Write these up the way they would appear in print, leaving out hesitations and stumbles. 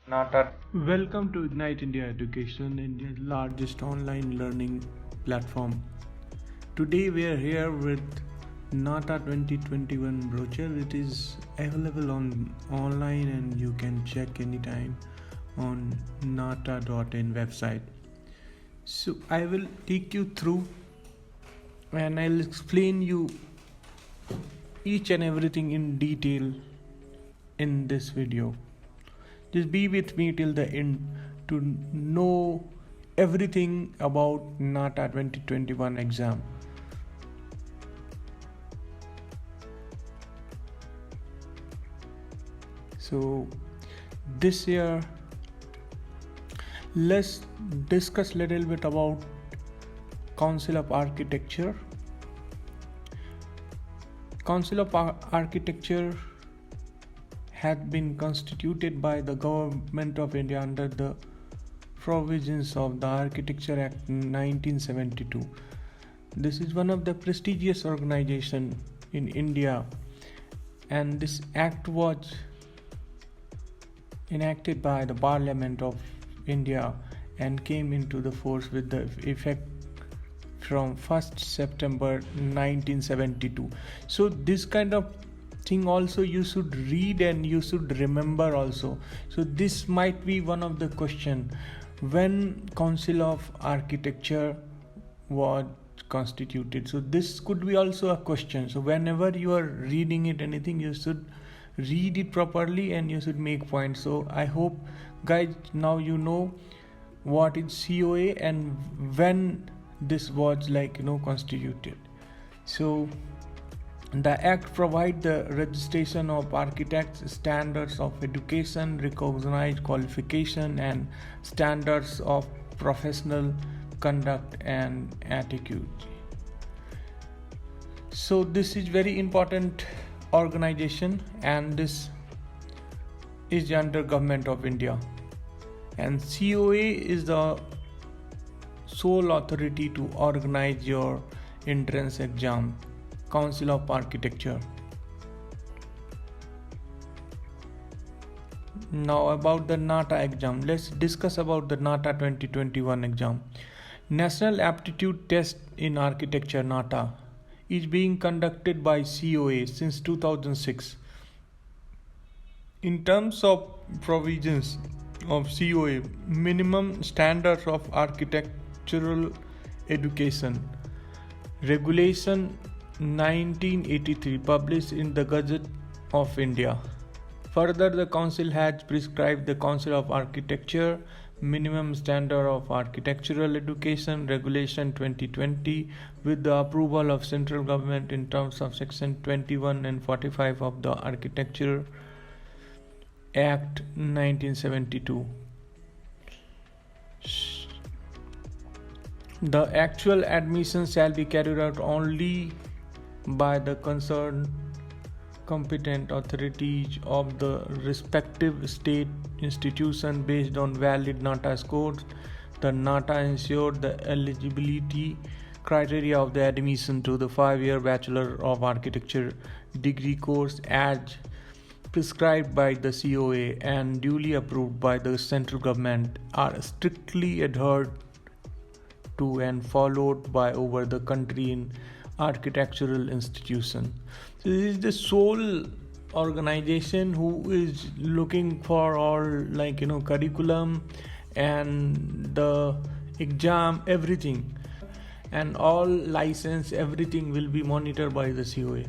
Not at Welcome to Ignite India Education, India's largest online learning platform. Today we are here with NATA 2021 brochure. It is available on online and you can check anytime on nata.in website. So I will take you through and I'll explain you each and everything in detail in this video. Just be with me till the end to know everything about NATA 2021 exam. So this year let's discuss a little bit about Council of Architecture. Council of Architecture had been constituted by the Government of India under the provisions of the Architecture Act 1972. This is one of the prestigious organizations in India, and this act was enacted by the Parliament of India and came into the force with the effect from 1st September 1972. So this kind of thing also you should read and you should remember also. So this might be one of the question, when Council of Architecture was constituted. So this could be also a question. So whenever you are reading it anything, you should read it properly and you should make points. So I hope guys now you know what is COA and when this was constituted. So the act provides the registration of architects, standards of education, recognized qualification and standards of professional conduct and attitude. So this is very important organization and this is under Government of India, and COA is the sole authority to organize your entrance exam. Council of Architecture. Now about the NATA exam. Let's discuss about the NATA 2021 exam. National Aptitude Test in Architecture NATA is being conducted by COA since 2006. In terms of provisions of COA, minimum standards of architectural education, Regulation 1983 published in the Gazette of India. Further, the Council has prescribed the Council of Architecture Minimum Standard of Architectural Education Regulation 2020 with the approval of central government in terms of section 21 and 45 of the Architecture Act 1972. The actual admission shall be carried out only by the concerned competent authorities of the respective state institution based on valid NATA scores. The NATA ensured the eligibility criteria of the admission to the 5-year Bachelor of Architecture degree course as prescribed by the COA and duly approved by the central government are strictly adhered to and followed by over the country in architectural institution. So this is the sole organization who is looking for all curriculum and the exam, everything, and all license, everything will be monitored by the COA.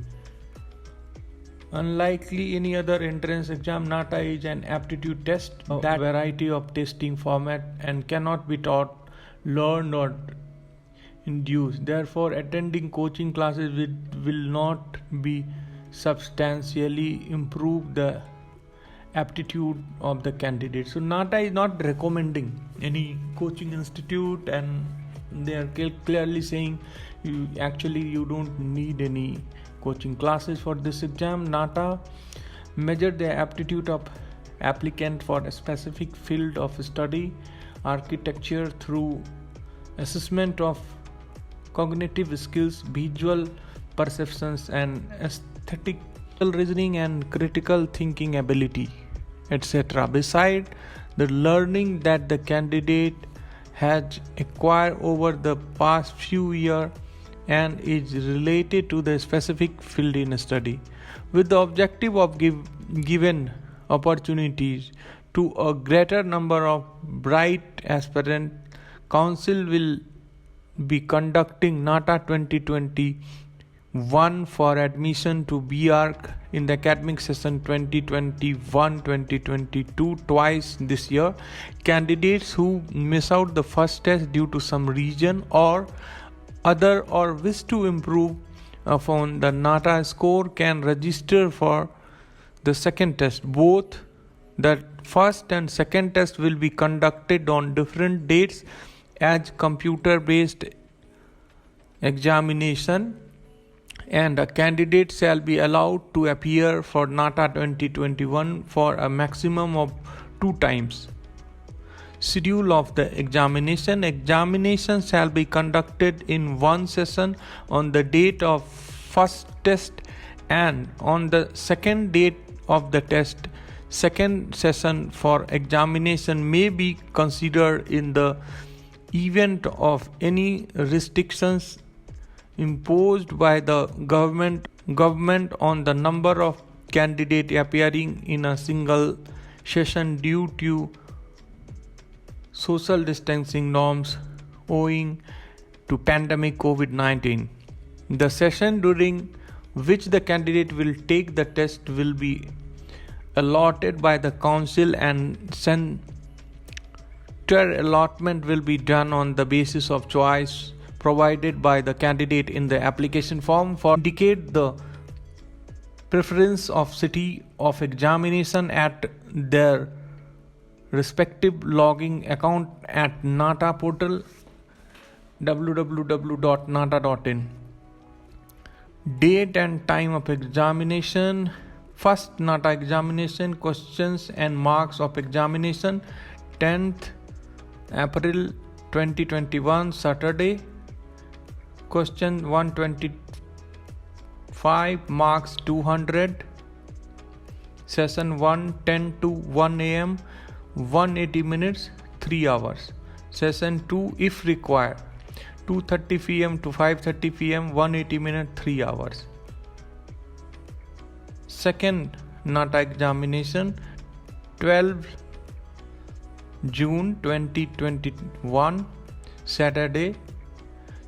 Unlikely any other entrance exam, NATA is an aptitude test that variety of testing format and cannot be taught, learned or induced. Therefore, attending coaching classes will not be substantially improve the aptitude of the candidate. So NATA is not recommending any coaching institute, and they are clearly saying you don't need any coaching classes for this exam. NATA measure the aptitude of applicant for a specific field of study, architecture, through assessment of cognitive skills, visual perceptions and aesthetical reasoning and critical thinking ability, etc. Besides, the learning that the candidate has acquired over the past few years and is related to the specific field in study. With the objective of given opportunities to a greater number of bright aspirants, Council will be conducting NATA 2021 for admission to BArch in the academic session 2021-2022 twice this year. Candidates who miss out the first test due to some reason or other or wish to improve upon the NATA score can register for the second test. Both the first and second test will be conducted on different dates as computer-based examination, and a candidate shall be allowed to appear for NATA 2021 for a maximum of 2 times. Schedule of the examination. Examination shall be conducted in one session on the date of first test and on the second date of the test. Second session for examination may be considered in the event of any restrictions imposed by the government on the number of candidates appearing in a single session due to social distancing norms owing to pandemic COVID-19. The session during which the candidate will take the test will be allotted by the council, and center allotment will be done on the basis of choice provided by the candidate in the application form. For indicate the preference of city of examination at their respective logging account at NATA portal www.nata.in. Date and time of examination. First NATA examination, questions and marks of examination, 10th April 2021, Saturday. Question 125, marks 200. Session 1, 10 to 1 am, 180 minutes, 3 hours. Session 2, if required, 2:30 pm to 5:30 pm, 180 minutes, 3 hours. Second NATA examination, 12 June 2021, Saturday.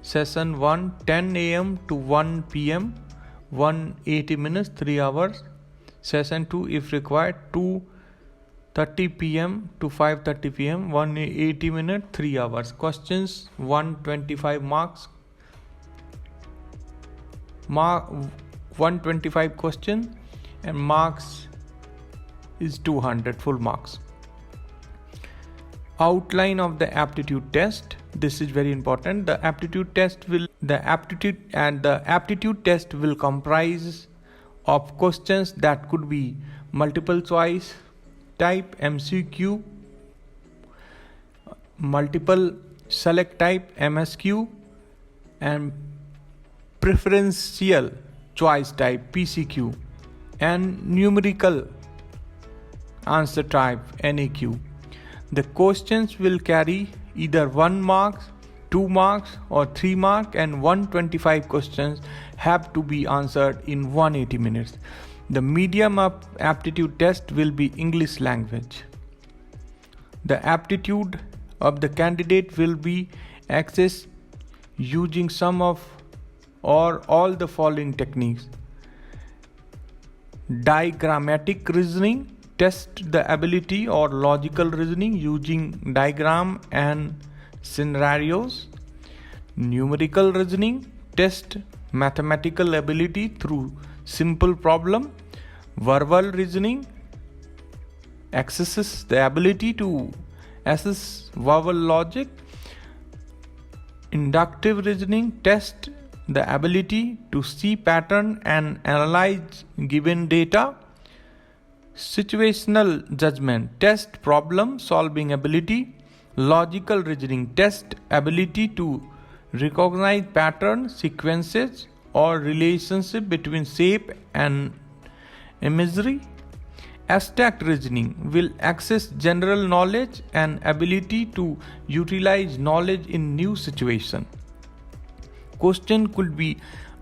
Session 1, 10 am to 1 pm, 180 minutes, 3 hours. Session 2, if required, 2:30 pm to 5:30 pm, 180 minutes, 3 hours. Questions 125 marks. 125 question and marks is 200 full marks. Outline of the aptitude test. This is very important. The aptitude test will comprise of questions that could be multiple choice type MCQ, multiple select type MSQ, and preferential choice type PCQ, and numerical answer type NAQ. The questions will carry either 1 mark, 2 marks or 3 marks, and 125 questions have to be answered in 180 minutes. The medium of aptitude test will be English language. The aptitude of the candidate will be accessed using some of or all the following techniques. Diagrammatic reasoning. Test the ability or logical reasoning using diagram and scenarios. Numerical reasoning. Test mathematical ability through simple problem. Verbal reasoning accesses the ability to assess verbal logic. Inductive reasoning test the ability to see pattern and analyze given data. Situational judgment test problem solving ability. Logical reasoning test ability to recognize pattern, sequences or relationship between shape and imagery. Abstract reasoning will access general knowledge and ability to utilize knowledge in new situation. Question could be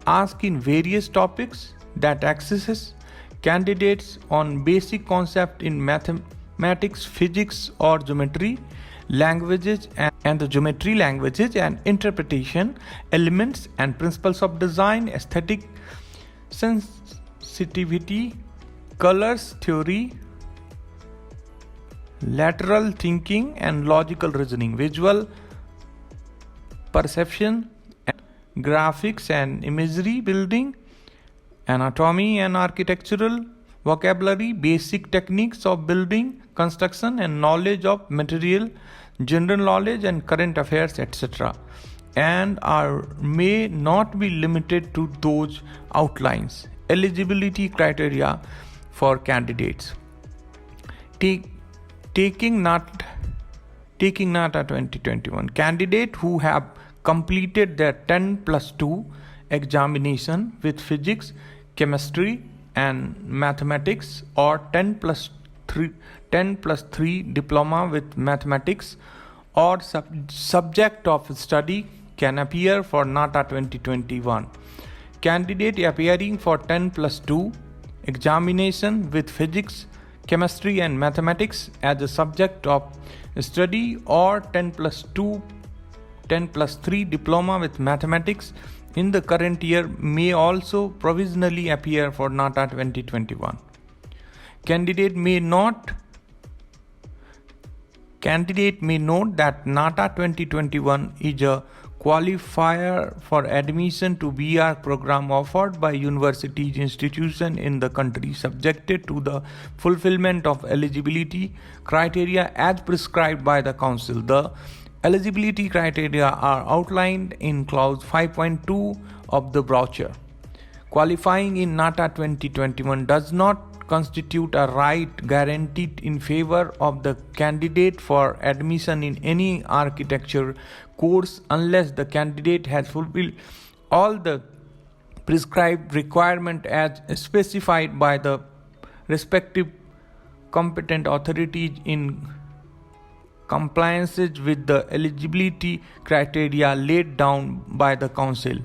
asked in various topics that accesses candidates on basic concept in mathematics, physics or geometry, languages and the geometry languages and interpretation, elements and principles of design, aesthetic sensitivity, colors theory, lateral thinking and logical reasoning, visual perception, graphics and imagery building, anatomy and architectural vocabulary, basic techniques of building construction and knowledge of material, general knowledge and current affairs, etc., and may not be limited to those outlines. Eligibility criteria for candidates. Taking NATA 2021, candidate who have completed their 10+2 examination with physics, chemistry and mathematics, or 10+3 diploma with mathematics or subject of study can appear for NATA 2021. Candidate appearing for 10+2 examination with physics, chemistry and mathematics as a subject of study, or 10+3 diploma with mathematics in the current year may also provisionally appear for NATA 2021. Candidate may note that NATA 2021 is a qualifier for admission to BR program offered by universities institutions in the country, subjected to the fulfillment of eligibility criteria as prescribed by the Council. The eligibility criteria are outlined in clause 5.2 of the brochure. Qualifying in NATA 2021 does not constitute a right guaranteed in favor of the candidate for admission in any architecture course unless the candidate has fulfilled all the prescribed requirements as specified by the respective competent authorities in compliance with the eligibility criteria laid down by the Council.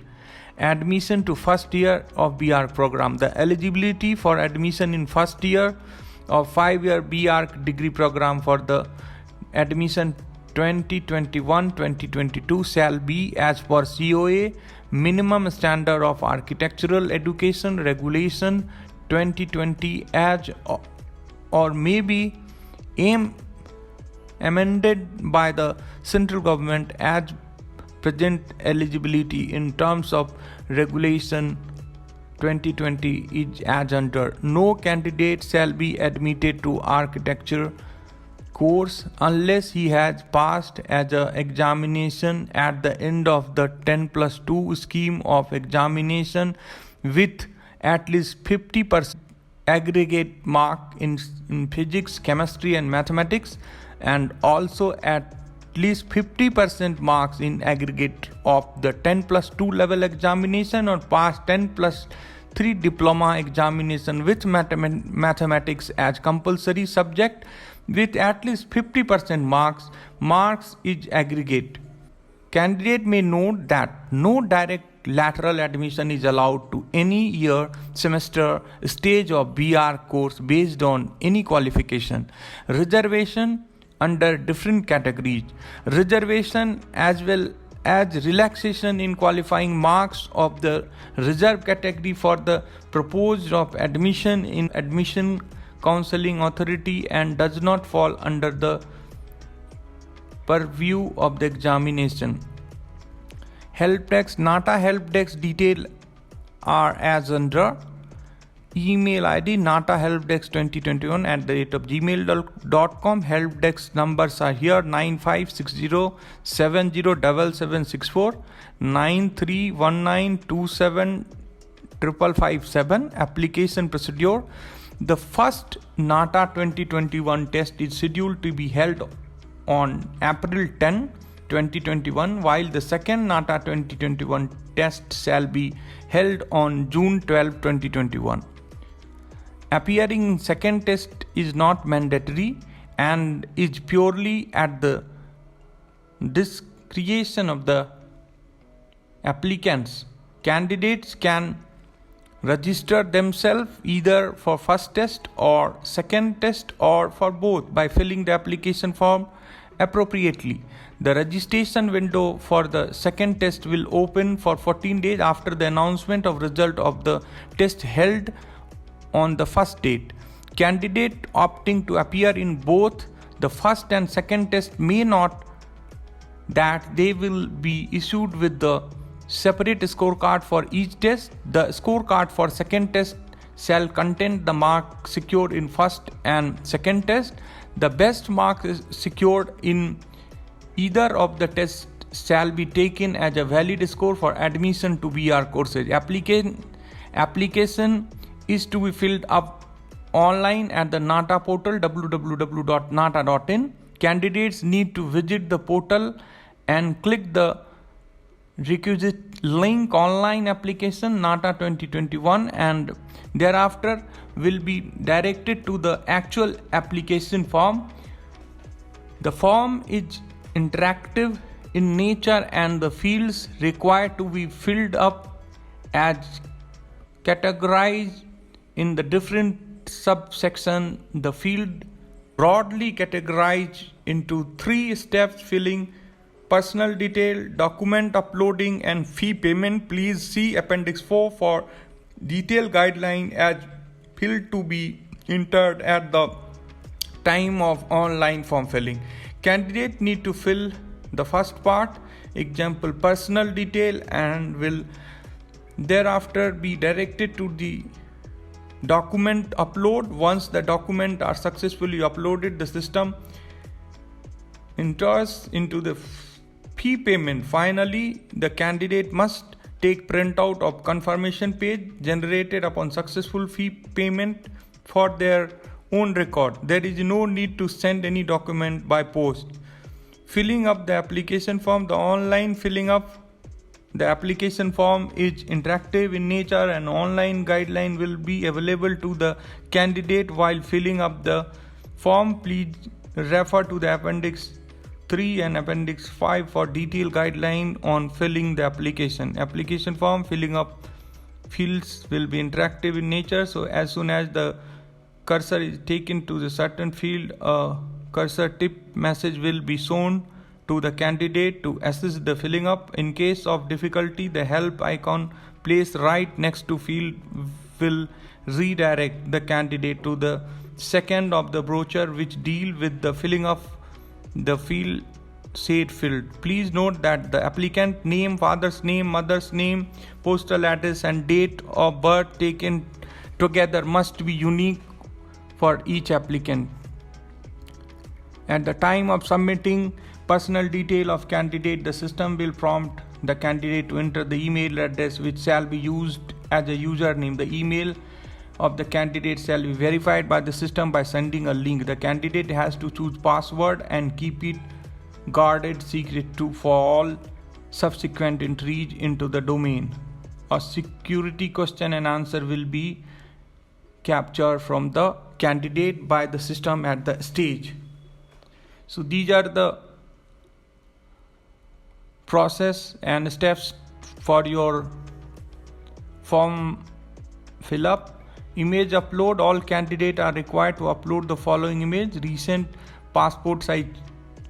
Admission to first year of BR program. The eligibility for admission in first year of 5-year BR degree program for the admission 2021-2022 shall be as per COA minimum standard of architectural education regulation 2020 as or may be amended by the central government as present eligibility in terms of regulation 2020 is as under. No candidate shall be admitted to architecture course unless he has passed as a examination at the end of the 10+2 scheme of examination with at least 50% aggregate mark in physics, chemistry and mathematics, and also at least 50% marks in aggregate of the 10+2 level examination or past 10+3 diploma examination with mathematics as compulsory subject with at least 50% marks is aggregate. Candidate may note that no direct lateral admission is allowed to any year, semester, stage of BR course based on any qualification. Reservation under different categories. Reservation as well as relaxation in qualifying marks of the reserve category for the proposed of admission in admission counseling authority and does not fall under the purview of the examination. Help desk, NATA help desk detail are as under. Email ID natahelpdesk2021@gmail.com. Help desk numbers are here: 9560707764, 9319275557. Application procedure: the first NATA 2021 test is scheduled to be held on April 10, 2021, while the second NATA 2021 test shall be held on June 12, 2021. appearing in second test is not mandatory and is purely at the discretion of the applicants. Candidates can register themselves either for first test or second test or for both by filling the application form appropriately. The registration window for the second test will open for 14 days after the announcement of result of the test held on the first date. Candidate opting to appear in both the first and second test may not that they will be issued with the separate scorecard for each test. The scorecard for second test shall contain the mark secured in first and second test. The best mark is secured in either of the tests shall be taken as a valid score for admission to BR courses. Application is to be filled up online at the NATA portal www.nata.in. Candidates need to visit the portal and click the requisite link online application NATA 2021 and thereafter will be directed to the actual application form. The form is interactive in nature and the fields required to be filled up as categorized in the different subsection. The field broadly categorized into 3 steps: filling, personal detail, document uploading and fee payment. Please see Appendix 4 for detailed guideline as field to be entered at the time of online form filling. Candidate need to fill the first part, example personal detail, and will thereafter be directed to the document upload. Once the documents are successfully uploaded, the system enters into the fee payment. Finally, the candidate must take printout of confirmation page generated upon successful fee payment for their own record. There is no need to send any document by post. Filling up the application form. The online filling up the application form is interactive in nature and online guideline will be available to the candidate while filling up the form. Please refer to the Appendix 3 and Appendix 5 for detailed guideline on filling the application. Application form filling up fields will be interactive in nature, so as soon as the cursor is taken to the certain field, a cursor tip message will be shown to the candidate to assist the filling up. In case of difficulty, the help icon placed right next to field will redirect the candidate to the second of the brochure which deal with the filling up the field said field. Please note that the applicant name, father's name, mother's name, postal address and date of birth taken together must be unique for each applicant. At the time of submitting personal detail of candidate, the system will prompt the candidate to enter the email address which shall be used as a username. The email of the candidate shall be verified by the system by sending a link. The candidate has to choose password and keep it guarded secret for all subsequent entries into the domain. A security question and answer will be captured from the candidate by the system at the stage. So these are the process and steps for your form fill up. Image upload. All candidates are required to upload the following image: recent passport size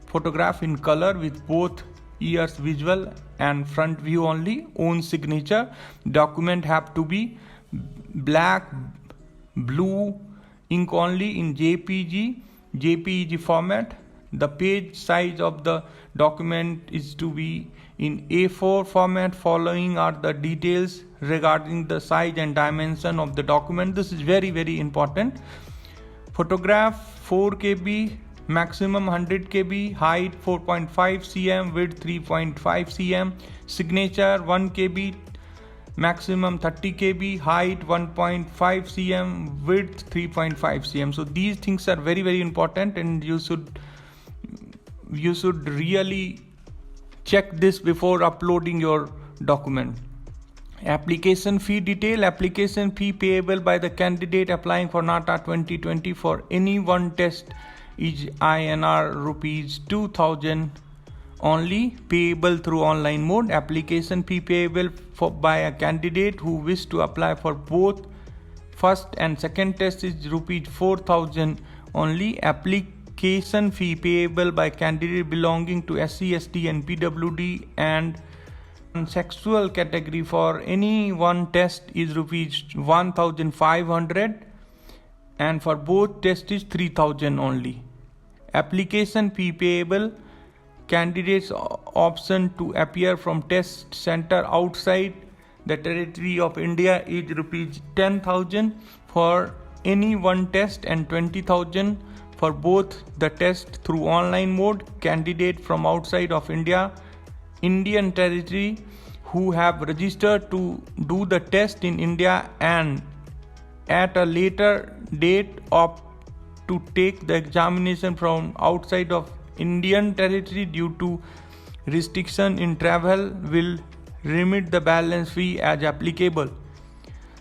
photograph in color with both ears visual and front view only. Own signature. Document have to be black, blue ink only in JPEG format. The page size of the document is to be in A4 format. Following are the details regarding the size and dimension of the document. This is very, very important. Photograph 4 KB, maximum 100 KB, height 4.5 cm, width 3.5 cm, signature 1 KB, maximum 30 KB, height 1.5 cm, width 3.5 cm. So these things are very, very important, and you should really check this before uploading your document. Application fee detail. Application fee payable by the candidate applying for NATA 2020 for any one test is INR rupees 2000 only, payable through online mode. Application fee payable by a candidate who wish to apply for both first and second test is rupees 4000 only. Application fee payable by candidate belonging to SC, ST and PWD and sexual category for any one test is rupees 1500 and for both tests is 3000 only. Application fee payable candidates option to appear from test center outside the territory of India is rupees 10,000 for any one test and 20,000 for both the test through online mode. Candidate from outside of Indian territory who have registered to do the test in India and at a later date opt to take the examination from outside of Indian territory due to restriction in travel will remit the balance fee as applicable.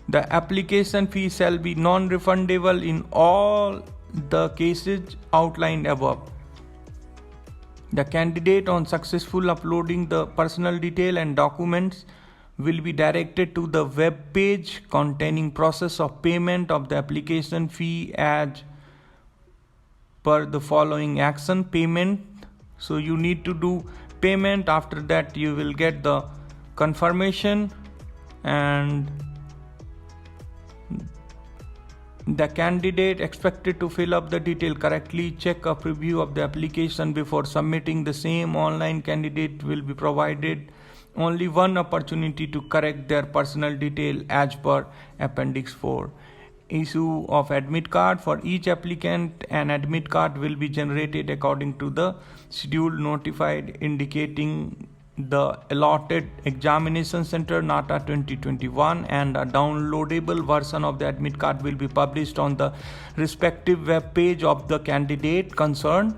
The application fee shall be non-refundable in all the cases outlined above. The candidate on successful uploading the personal detail and documents will be directed to the web page containing process of payment of the application fee as per the following action. Payment. So you need to do payment. After that you will get the confirmation and the candidate expected to fill up the detail correctly. Check a preview of the application before submitting the same. Online candidate will be provided only one opportunity to correct their personal detail as per Appendix 4. Issue of admit card. For each applicant, an admit card will be generated according to the schedule notified indicating the allotted examination center NATA 2021 and a downloadable version of the admit card will be published on the respective web page of the candidate concerned.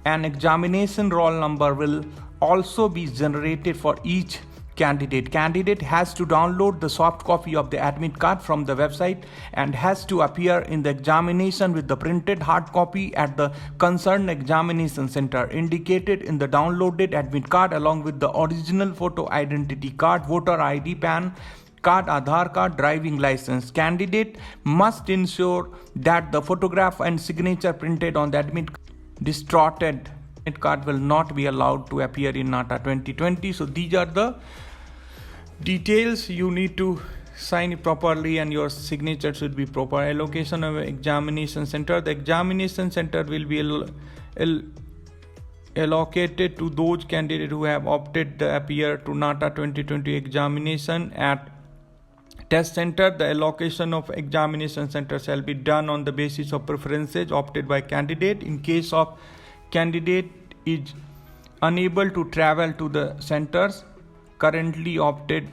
An examination roll number will also be generated for each candidate. Candidate has to download the soft copy of the admit card from the website and has to appear in the examination with the printed hard copy at the concerned examination center indicated in the downloaded admit card along with the original photo identity card, voter ID, PAN card, Aadhaar card, driving license. Candidate must ensure that the photograph and signature printed on the admit distorted admit card will not be allowed to appear in NATA 2020. So these are the details. You need to sign it properly and your signature should be proper. Allocation of examination center. The examination center will be allocated to those candidates who have opted to appear to NATA 2020 examination at test center. The allocation of examination center shall be done on the basis of preferences opted by candidate. In case of candidate is unable to travel to the centers currently opted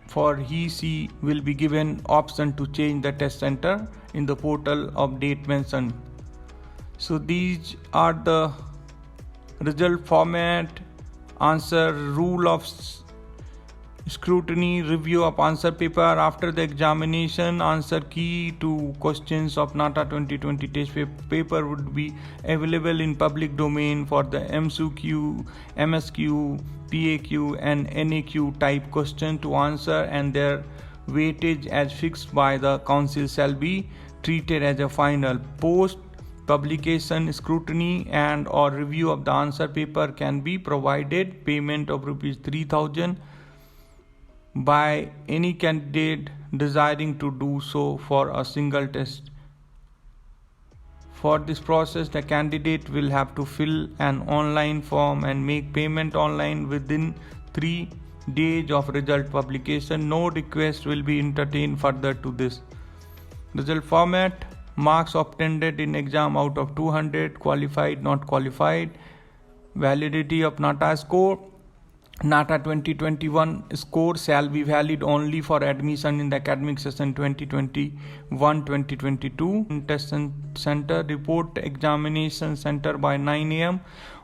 for, he will be given option to change the test center in the portal of date mentioned. So these are the result format, answer, rule of scrutiny, review of answer paper after the examination, answer key to questions of NATA 2020 test paper would be available in public domain for the MCQ, MSQ, PAQ and NAQ type question to answer, and their weightage as fixed by the council shall be treated as a final. Post publication scrutiny and or review of the answer paper can be provided. Payment of rupees 3000 by any candidate desiring to do so for a single test. For this process, the candidate will have to fill an online form and make payment online within 3 days of result publication. No request will be entertained further to this. Result format: marks obtained in exam out of 200, qualified, not qualified. Validity of NATA score: NATA 2021 score shall be valid only for admission in the academic session 2021-2022. Test center report examination center by 9 am.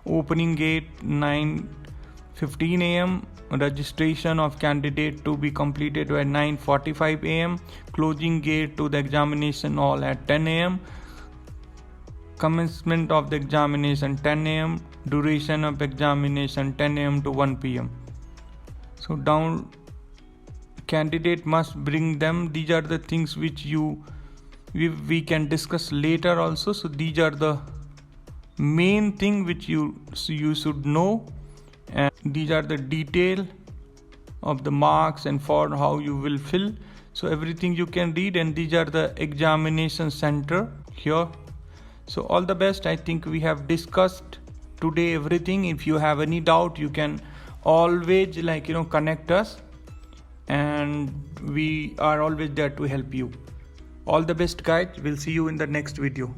Opening gate 9 15 a.m. Registration of candidate to be completed by 9:45 a.m. Closing gate to the examination hall at 10 a.m. Commencement of the examination 10 a.m. Duration of examination 10 a.m. to 1 p.m. So down, candidate must bring them. These are the things which we can discuss later also. So these are the main thing which you should know, and these are the detail of the marks and for how you will fill. So everything you can read, and these are the examination center here. So all the best. I think we have discussed today everything. If you have any doubt, you can always connect us, and we are always there to help you. All the best, guys. We'll see you in the next video.